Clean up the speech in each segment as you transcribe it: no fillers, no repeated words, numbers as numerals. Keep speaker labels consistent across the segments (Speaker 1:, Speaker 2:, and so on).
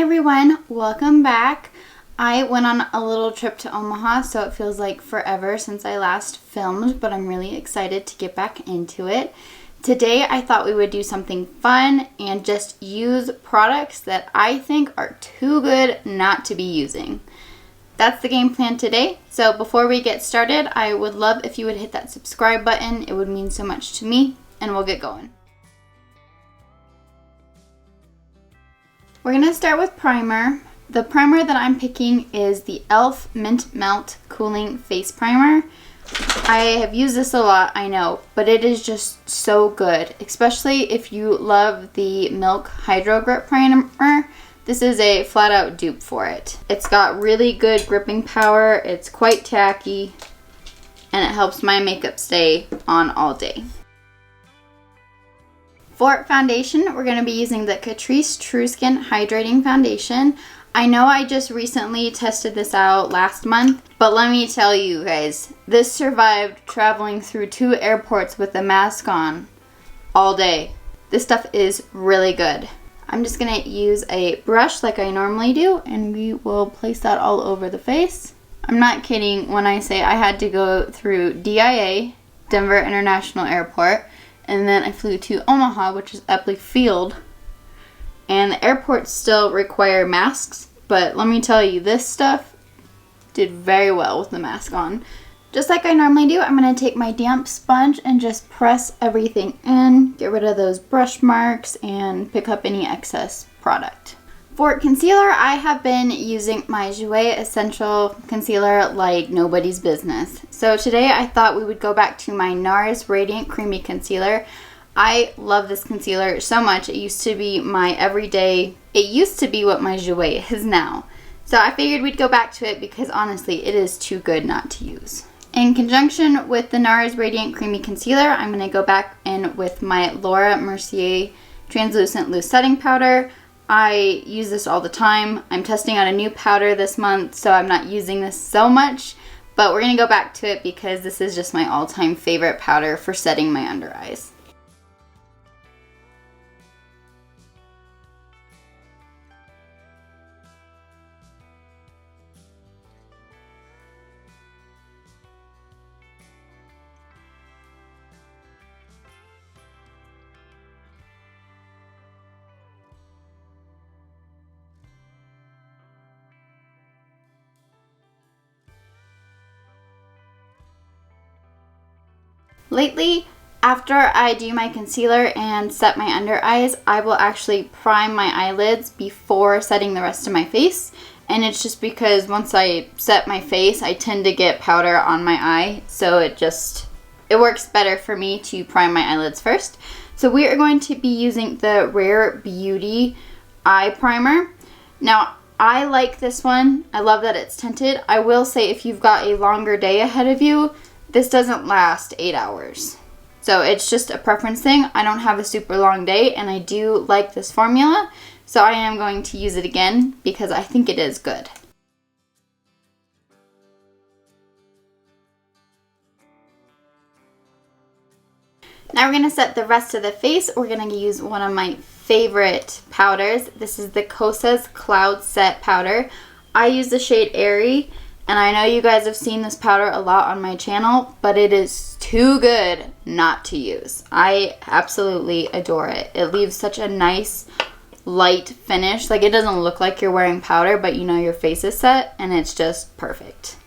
Speaker 1: everyone, welcome back. I went on a little trip to Omaha, so it feels like forever since I last filmed, but I'm really excited to get back into it. Today I thought we would do something fun and just use products that I think are too good not to be using. That's the game plan today. So before we get started, I would love if you would hit that subscribe button. It would mean so much to me, and we'll get going. We're going to start with primer. The primer that I'm picking is the e.l.f. Mint Melt Cooling Face Primer. I have used this a lot, I know, but it is just so good, especially if you love the Milk Hydro Grip Primer. This is a flat out dupe for it. It's got really good gripping power, it's quite tacky, and it helps my makeup stay on all day. For foundation, we're going to be using the Catrice True Skin Hydrating Foundation. I know I just recently tested this out last month, but let me tell you guys, this survived traveling through 2 airports with a mask on all day. This stuff is really good. I'm just going to use a brush like I normally do, and we will place that all over the face. I'm not kidding when I say I had to go through DIA, Denver International Airport, and then I flew to Omaha, which is Epley Field. And the airports still require masks, but let me tell you, this stuff did very well with the mask on. Just like I normally do, I'm going to take my damp sponge and just press everything in, get rid of those brush marks, and pick up any excess product. For concealer, I have been using my Jouer Essential Concealer like nobody's business. So today I thought we would go back to my Nars Radiant Creamy Concealer. I love this concealer so much. It used to be my everyday, it used to be what my Jouer is now. So I figured we'd go back to it because honestly, it is too good not to use. In conjunction with the Nars Radiant Creamy Concealer, I'm going to go back in with my Laura Mercier Translucent Loose Setting Powder. I use this all the time. I'm testing out a new powder this month, so I'm not using this so much, but we're going to go back to it because this is just my all-time favorite powder for setting my under eyes. Lately, after I do my concealer and set my under eyes, I will actually prime my eyelids before setting the rest of my face. And it's just because once I set my face, I tend to get powder on my eye. So it works better for me to prime my eyelids first. So we are going to be using the Rare Beauty Eye Primer. Now, I like this one. I love that it's tinted. I will say if you've got a longer day ahead of you, this doesn't last 8 hours. So it's just a preference thing. I don't have a super long day and I do like this formula. So I am going to use it again because I think it is good. Now we're going to set the rest of the face. We're going to use one of my favorite powders. This is the Kosas Cloud Set Powder. I use the shade Airy. And I know you guys have seen this powder a lot on my channel, but it is too good not to use. I absolutely adore it. It leaves such a nice light finish. Like, it doesn't look like you're wearing powder, but you know your face is set, and it's just perfect.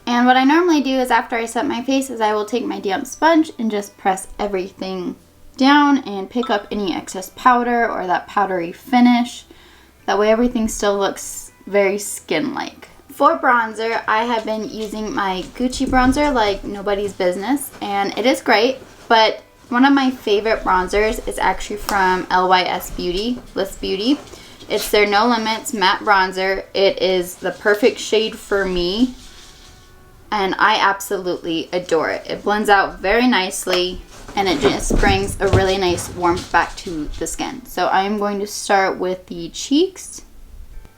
Speaker 1: And what I normally do is after I set my face is I will take my damp sponge and just press everything down and pick up any excess powder or that powdery finish. That way everything still looks very skin-like. For bronzer, I have been using my Gucci bronzer like nobody's business, and it is great, but one of my favorite bronzers is actually from LYS Beauty, Bliss Beauty. It's their No Limits matte bronzer. It is the perfect shade for me, and I absolutely adore it. It blends out very nicely, and it just brings a really nice warmth back to the skin. So I'm going to start with the cheeks.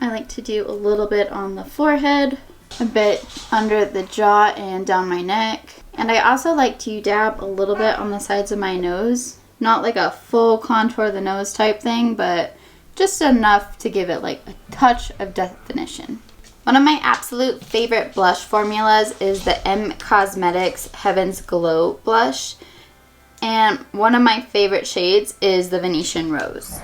Speaker 1: I like to do a little bit on the forehead, a bit under the jaw and down my neck. And I also like to dab a little bit on the sides of my nose Not like a full contour of the nose type thing, but just enough to give it like a touch of definition. One of my absolute favorite blush formulas is the M Cosmetics Heaven's Glow blush. And one of my favorite shades is the Venetian Rose.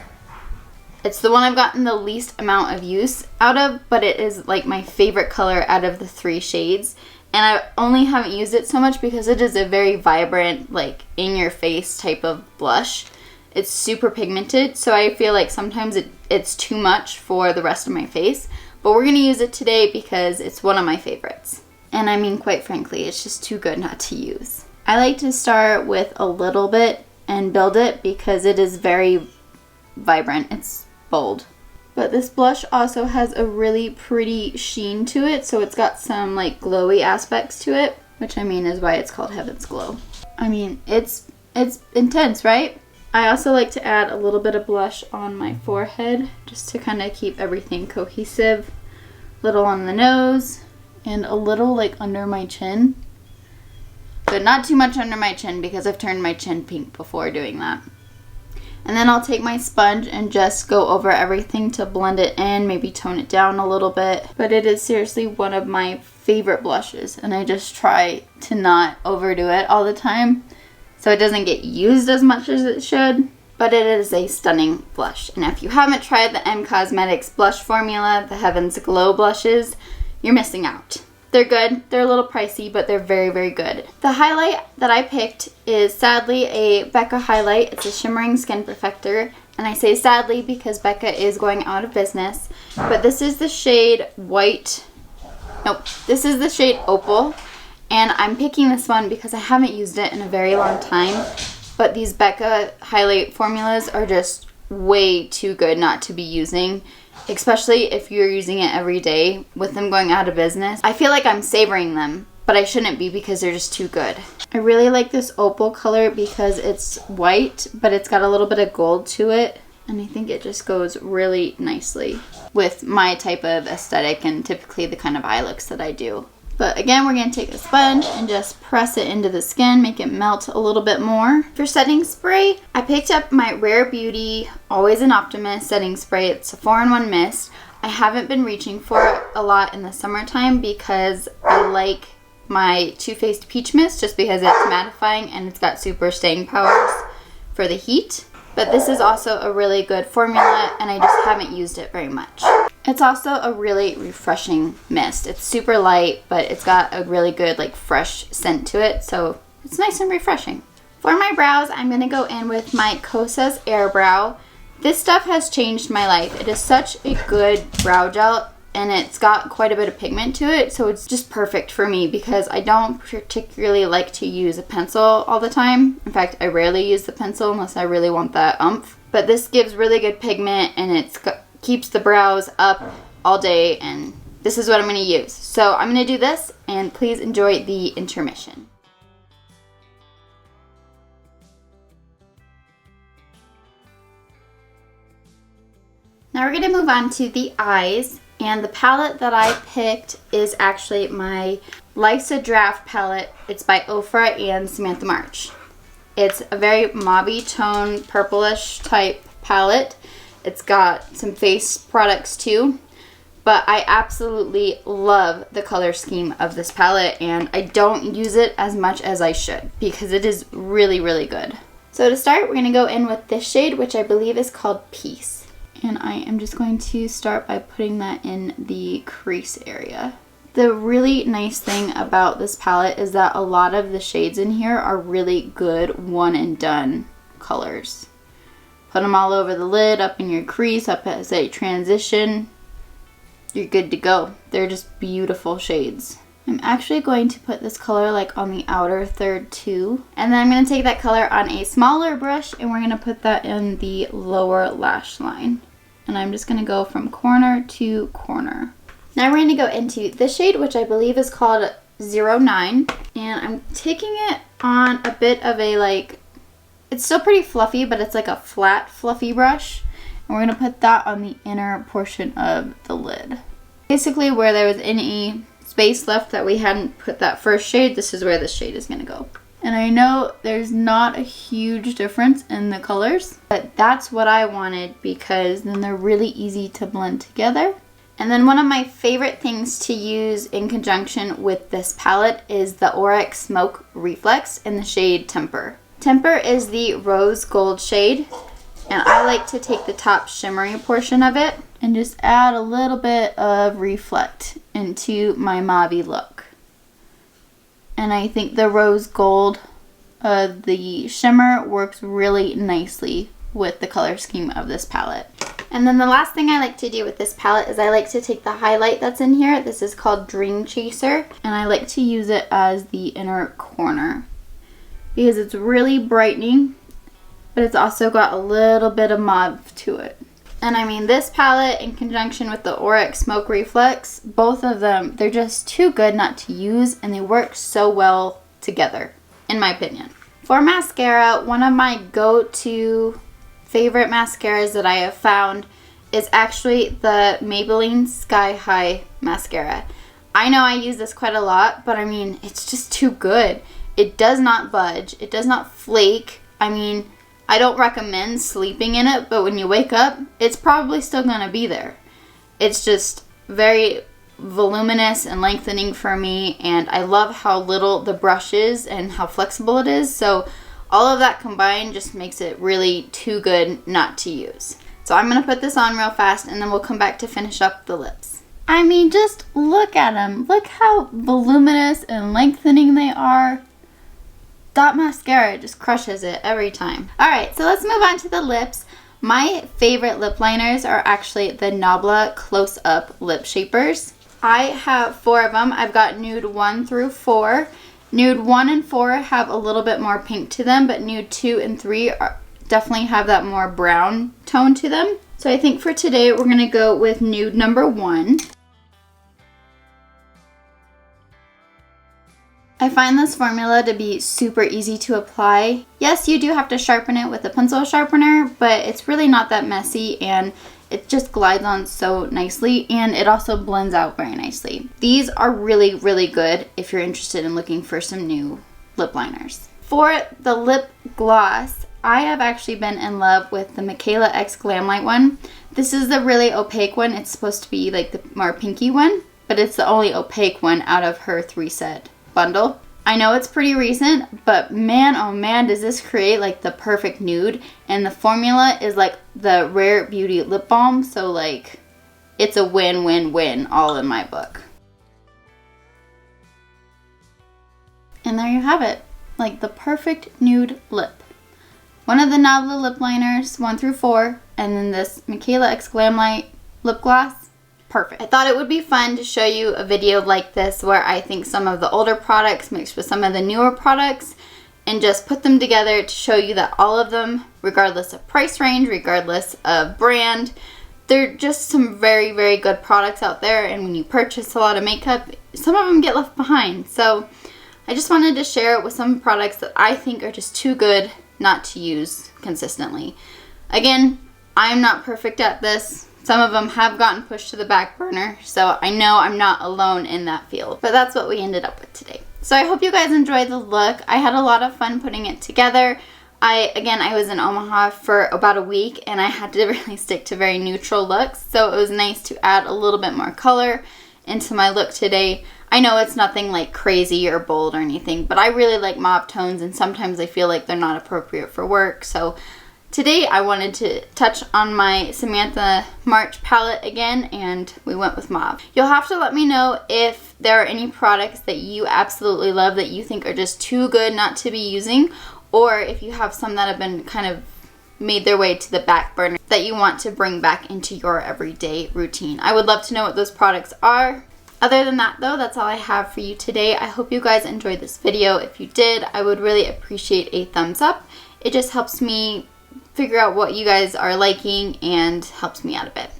Speaker 1: It's the one I've gotten the least amount of use out of, but it is like my favorite color out of the 3 shades. And I only haven't used it so much because it is a very vibrant, like in your face type of blush. It's super pigmented, so I feel like sometimes it's too much for the rest of my face. But we're going to use it today because it's one of my favorites. And I mean, quite frankly, it's just too good not to use. I like to start with a little bit and build it because it is very vibrant. It's bold. But this blush also has a really pretty sheen to it, so it's got some like glowy aspects to it, which I mean is why it's called Heaven's Glow. I mean, it's intense, right? I also like to add a little bit of blush on my forehead just to kind of keep everything cohesive. A little on the nose and a little like under my chin. But not too much under my chin because I've turned my chin pink before doing that. And then I'll take my sponge and just go over everything to blend it in, maybe tone it down a little bit. But it is seriously one of my favorite blushes, and I just try to not overdo it all the time so it doesn't get used as much as it should. But it is a stunning blush. And if you haven't tried the M Cosmetics blush formula, the Heaven's Glow blushes, you're missing out. They're good. They're a little pricey, but they're very, very good. The highlight that I picked is sadly a Becca highlight. It's a Shimmering Skin Perfector. And I say sadly because Becca is going out of business. But this is the shade this is the shade Opal. And I'm picking this one because I haven't used it in a very long time. But these Becca highlight formulas are just way too good not to be using. Especially if you're using it every day with them going out of business. I feel like I'm savoring them, but I shouldn't be because they're just too good. I really like this Opal color because it's white, but it's got a little bit of gold to it. And I think it just goes really nicely with my type of aesthetic and typically the kind of eye looks that I do. But again, we're going to take a sponge and just press it into the skin, make it melt a little bit more. For setting spray, I picked up my Rare Beauty Always an Optimist setting spray. It's a 4-in-1 mist. I haven't been reaching for it a lot in the summertime because I like my Too Faced Peach Mist just because it's mattifying and it's got super staying powers for the heat. But this is also a really good formula and I just haven't used it very much. It's also a really refreshing mist. It's super light, but it's got a really good like fresh scent to it, so it's nice and refreshing. For my brows, I'm going to go in with my Kosas Air Brow. This stuff has changed my life. It is such a good brow gel and it's got quite a bit of pigment to it, so it's just perfect for me because I don't particularly like to use a pencil all the time. In fact, I rarely use the pencil unless I really want that oomph. But this gives really good pigment and it's keeps the brows up all day, and this is what I'm going to use. So I'm going to do this, and please enjoy the intermission. Now we're going to move on to the eyes, and the palette that I picked is actually my Life's a Draft palette. It's by Ofra and Samantha March. It's a very mauve tone, purplish type palette. It's got some face products too, but I absolutely love the color scheme of this palette and I don't use it as much as I should because it is really, really good. So to start, we're going to go in with this shade, which I believe is called Peace. And I am just going to start by putting that in the crease area. The really nice thing about this palette is that a lot of the shades in here are really good one and done colors. Put them all over the lid, up in your crease, up as a transition. You're good to go. They're just beautiful shades. I'm actually going to put this color like on the outer third too. And then I'm going to take that color on a smaller brush and we're going to put that in the lower lash line. And I'm just going to go from corner to corner. Now we're going to go into this shade, which I believe is called 09. And I'm taking it on a bit of a like, it's still pretty fluffy, but it's like a flat, fluffy brush. And we're going to put that on the inner portion of the lid. Basically where there was any space left that we hadn't put that first shade, this is where this shade is going to go. And I know there's not a huge difference in the colors, but that's what I wanted because then they're really easy to blend together. And then one of my favorite things to use in conjunction with this palette is the Auric Smoke Reflex in the shade Temper. Temper is the rose gold shade, and I like to take the top shimmery portion of it and just add a little bit of reflect into my mauve look. And I think the rose gold of the shimmer works really nicely with the color scheme of this palette. And then the last thing I like to do with this palette is I like to take the highlight that's in here. This is called Dream Chaser, and I like to use it as the inner corner because it's really brightening, but it's also got a little bit of mauve to it. And I mean, this palette in conjunction with the Auric Smoke Reflex, both of them, they're just too good not to use, and they work so well together, in my opinion. For mascara, one of my go-to favorite mascaras that I have found is actually the Maybelline Sky High mascara. I know I use this quite a lot, but I mean, it's just too good. It does not budge. It does not flake. I mean, I don't recommend sleeping in it, but when you wake up, it's probably still going to be there. It's just very voluminous and lengthening for me, and I love how little the brush is and how flexible it is. So all of that combined just makes it really too good not to use. So I'm going to put this on real fast, and then we'll come back to finish up the lips. I mean, just look at them. Look how voluminous and lengthening they are. That mascara just crushes it every time. Alright, so let's move on to the lips. My favorite lip liners are actually the Nabla Close Up Lip Shapers. I have 4 of them. I've got nude 1 through 4. Nude 1 and 4 have a little bit more pink to them, but nude 2 and 3 definitely have that more brown tone to them. So I think for today we're going to go with nude number 1. I find this formula to be super easy to apply. Yes, you do have to sharpen it with a pencil sharpener, but it's really not that messy, and it just glides on so nicely, and it also blends out very nicely. These are really, really good if you're interested in looking for some new lip liners. For the lip gloss, I have actually been in love with the Michaela X Glamlight one. This is the really opaque one. It's supposed to be like the more pinky one, but it's the only opaque one out of her 3-set bundle. I know it's pretty recent, but man, oh man, does this create like the perfect nude. And the formula is like the Rare Beauty lip balm, so like it's a win-win-win all in my book. And there you have it, like the perfect nude lip. One of the Nabla lip liners, 1 through 4, and then this Michaela X Glamlight lip gloss. Perfect. I thought it would be fun to show you a video like this where I think some of the older products mixed with some of the newer products and just put them together to show you that all of them, regardless of price range, regardless of brand, they're just some very, very good products out there, and when you purchase a lot of makeup, some of them get left behind. So I just wanted to share it with some products that I think are just too good not to use consistently. Again, I'm not perfect at this. Some of them have gotten pushed to the back burner, so I know I'm not alone in that field. But that's what we ended up with today. So I hope you guys enjoyed the look. I had a lot of fun putting it together. I was in Omaha for about a week, and I had to really stick to very neutral looks, so it was nice to add a little bit more color into my look today. I know it's nothing like crazy or bold or anything, but I really like mauve tones, and sometimes I feel like they're not appropriate for work, so today I wanted to touch on my Samantha March palette again, and we went with mauve. You'll have to let me know if there are any products that you absolutely love that you think are just too good not to be using, or if you have some that have been kind of made their way to the back burner that you want to bring back into your everyday routine. I would love to know what those products are. Other than that though, that's all I have for you today. I hope you guys enjoyed this video. If you did, I would really appreciate a thumbs up. It just helps me figure out what you guys are liking and helps me out a bit.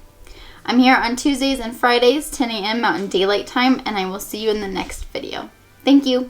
Speaker 1: I'm here on Tuesdays and Fridays, 10 a.m. Mountain Daylight Time, and I will see you in the next video. Thank you.